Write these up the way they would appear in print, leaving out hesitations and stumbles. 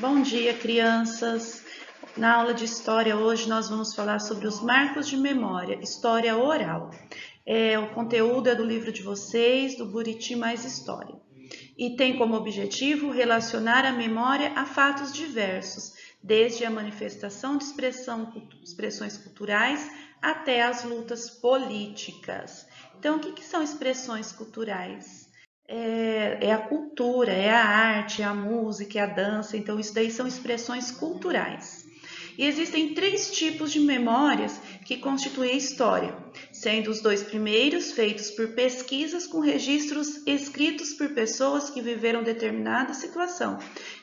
Bom dia, crianças! Na aula de história hoje nós vamos falar sobre os marcos de memória, história oral. O conteúdo é do livro de vocês, do Buriti Mais História. E tem como objetivo relacionar a memória a fatos diversos, desde a manifestação de expressões culturais até as lutas políticas. Então, o que são expressões culturais? É a cultura, é a arte, é a música, é a dança, então isso daí são expressões culturais. E existem 3 tipos de memórias que constituem a história, sendo os 2 primeiros feitos por pesquisas com registros escritos por pessoas que viveram determinada situação,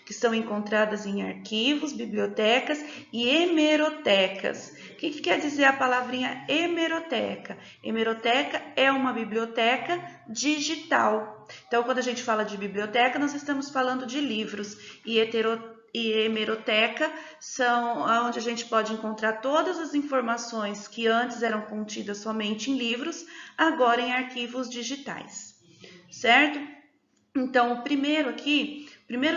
que são encontradas em arquivos, bibliotecas e hemerotecas. O que quer dizer a palavrinha hemeroteca? Hemeroteca é uma biblioteca digital. Então, quando a gente fala de biblioteca, nós estamos falando de livros, e hemeroteca são onde a gente pode encontrar todas as informações que antes eram contidas somente em livros, agora em arquivos digitais, certo? Então, o primeiro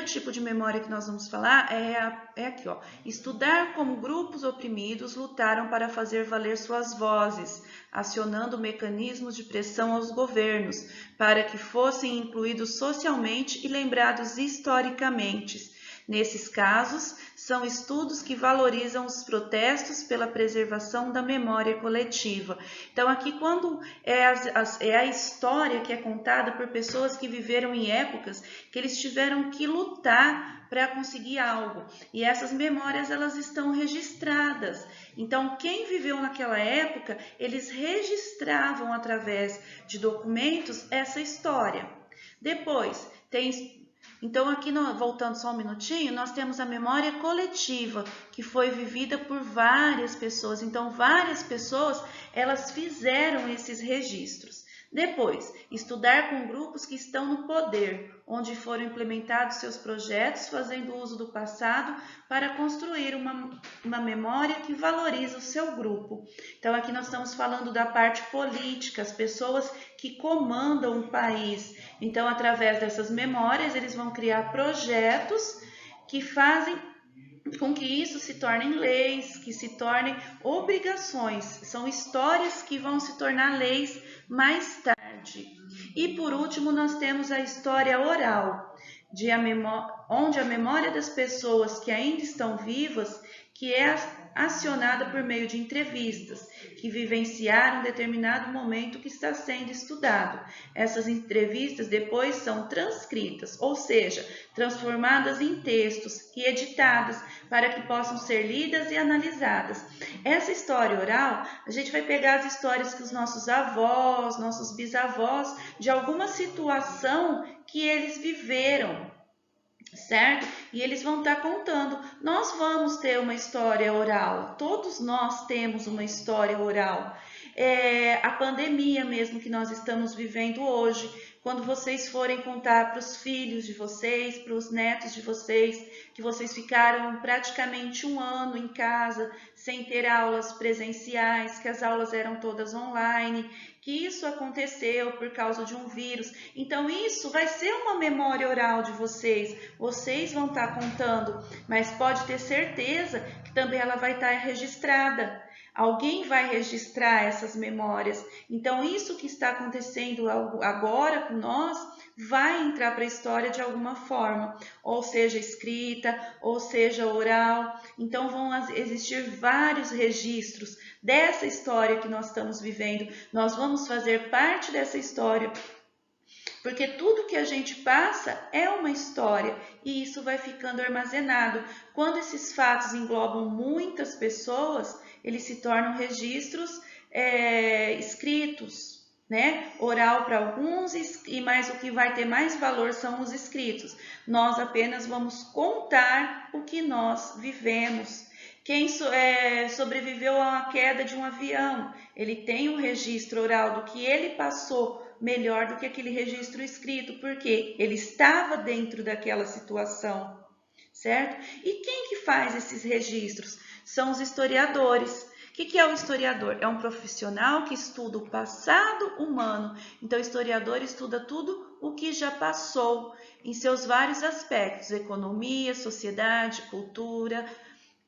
tipo de memória que nós vamos falar é aqui, ó. Estudar como grupos oprimidos lutaram para fazer valer suas vozes, acionando mecanismos de pressão aos governos, para que fossem incluídos socialmente e lembrados historicamente. Nesses casos, são estudos que valorizam os protestos pela preservação da memória coletiva. Então, aqui, quando é a história que é contada por pessoas que viveram em épocas que eles tiveram que lutar para conseguir algo. E essas memórias, elas estão registradas. Então, quem viveu naquela época, eles registravam através de documentos essa história. Depois, então, aqui, voltando só um minutinho, nós temos a memória coletiva, que foi vivida por várias pessoas. Então, várias pessoas, elas fizeram esses registros. Depois, estudar com grupos que estão no poder, onde foram implementados seus projetos, fazendo uso do passado para construir uma memória que valoriza o seu grupo. Então, aqui nós estamos falando da parte política, as pessoas que comandam o país. Então, através dessas memórias, eles vão criar projetos que fazem com que isso se tornem leis, que se tornem obrigações. São histórias que vão se tornar leis mais tarde. E por último, nós temos a história oral, onde a memória das pessoas que ainda estão vivas, que é acionada por meio de entrevistas, que vivenciaram um determinado momento que está sendo estudado. Essas entrevistas depois são transcritas, ou seja, transformadas em textos e editadas para que possam ser lidas e analisadas. Essa história oral, a gente vai pegar as histórias que os nossos avós, nossos bisavós, de alguma situação que eles viveram, certo? E eles vão estar contando. Nós vamos ter uma história oral, todos nós temos uma história oral. A pandemia mesmo que nós estamos vivendo hoje, quando vocês forem contar para os filhos de vocês, para os netos de vocês, que vocês ficaram praticamente 1 ano em casa, sem ter aulas presenciais, que as aulas eram todas online, que isso aconteceu por causa de um vírus. Então, isso vai ser uma memória oral de vocês. Vocês vão estar contando, mas pode ter certeza que também ela vai estar registrada. Alguém vai registrar essas memórias. Então, isso que está acontecendo agora com nós vai entrar para a história de alguma forma, ou seja, escrita, ou seja, oral. Então, vão existir vários registros dessa história que nós estamos vivendo. Nós vamos fazer parte dessa história, porque tudo que a gente passa é uma história e isso vai ficando armazenado. Quando esses fatos englobam muitas pessoas, eles se tornam registros escritos, né? Oral para alguns, e mais o que vai ter mais valor são os escritos. Nós apenas vamos contar o que nós vivemos. Quem sobreviveu a uma queda de um avião, ele tem um registro oral do que ele passou, melhor do que aquele registro escrito, porque ele estava dentro daquela situação, certo? E quem que faz esses registros? São os historiadores. O que é o historiador? É um profissional que estuda o passado humano. Então, o historiador estuda tudo o que já passou em seus vários aspectos: economia, sociedade, cultura,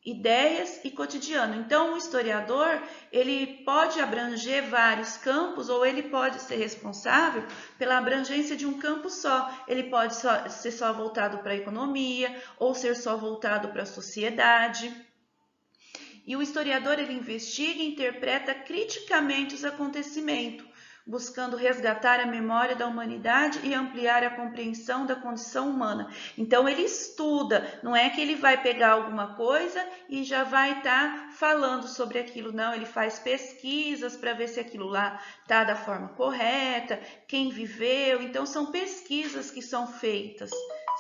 ideias e cotidiano. Então, o historiador, ele pode abranger vários campos ou ele pode ser responsável pela abrangência de um campo só. Ele pode ser só voltado para a economia ou ser só voltado para a sociedade. E o historiador, ele investiga e interpreta criticamente os acontecimentos, buscando resgatar a memória da humanidade e ampliar a compreensão da condição humana. Então, ele estuda, não é que ele vai pegar alguma coisa e já vai estar falando sobre aquilo, não. Ele faz pesquisas para ver se aquilo lá está da forma correta, quem viveu. Então, são pesquisas que são feitas,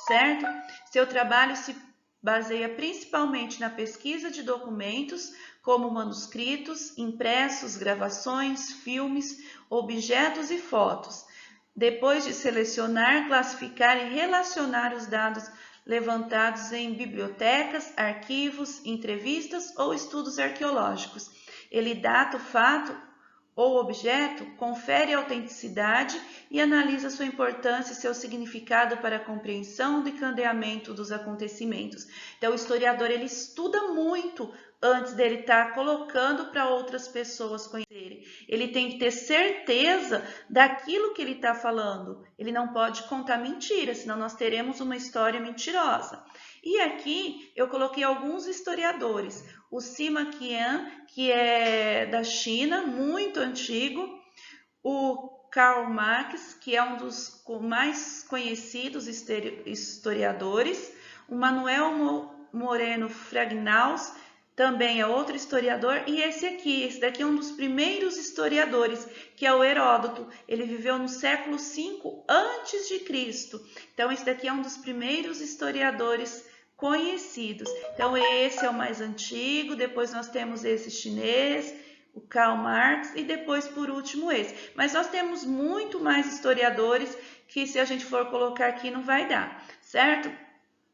certo? Seu trabalho se baseia principalmente na pesquisa de documentos, como manuscritos, impressos, gravações, filmes, objetos e fotos. Depois de selecionar, classificar e relacionar os dados levantados em bibliotecas, arquivos, entrevistas ou estudos arqueológicos, ele data o fato ou objeto, confere a autenticidade e analisa sua importância e seu significado para a compreensão do encadeamento dos acontecimentos. Então, o historiador, ele estuda muito antes dele estar colocando para outras pessoas conhecerem. Ele tem que ter certeza daquilo que ele está falando. Ele não pode contar mentira, senão nós teremos uma história mentirosa. E aqui eu coloquei alguns historiadores. O Sima Qian, que é da China, muito antigo. O Karl Marx, que é um dos mais conhecidos historiadores. O Manuel Moreno Fragnaus, também é outro historiador. E esse daqui é um dos primeiros historiadores, que é o Heródoto. Ele viveu no século V a.C. Então, esse daqui é um dos primeiros historiadores conhecidos. Então, esse é o mais antigo, depois nós temos esse chinês, o Karl Marx, e depois, por último, esse. Mas nós temos muito mais historiadores que, se a gente for colocar aqui, não vai dar, certo?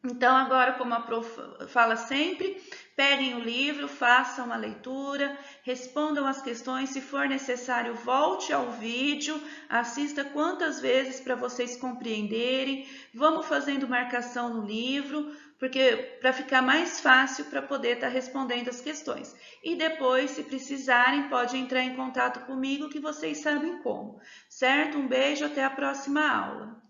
Então, agora, como a prof fala sempre, peguem o livro, façam a leitura, respondam as questões, se for necessário, volte ao vídeo, assista quantas vezes para vocês compreenderem, vamos fazendo marcação no livro, porque para ficar mais fácil para poder estar respondendo as questões. E depois, se precisarem, pode entrar em contato comigo que vocês sabem como, certo? Um beijo, até a próxima aula.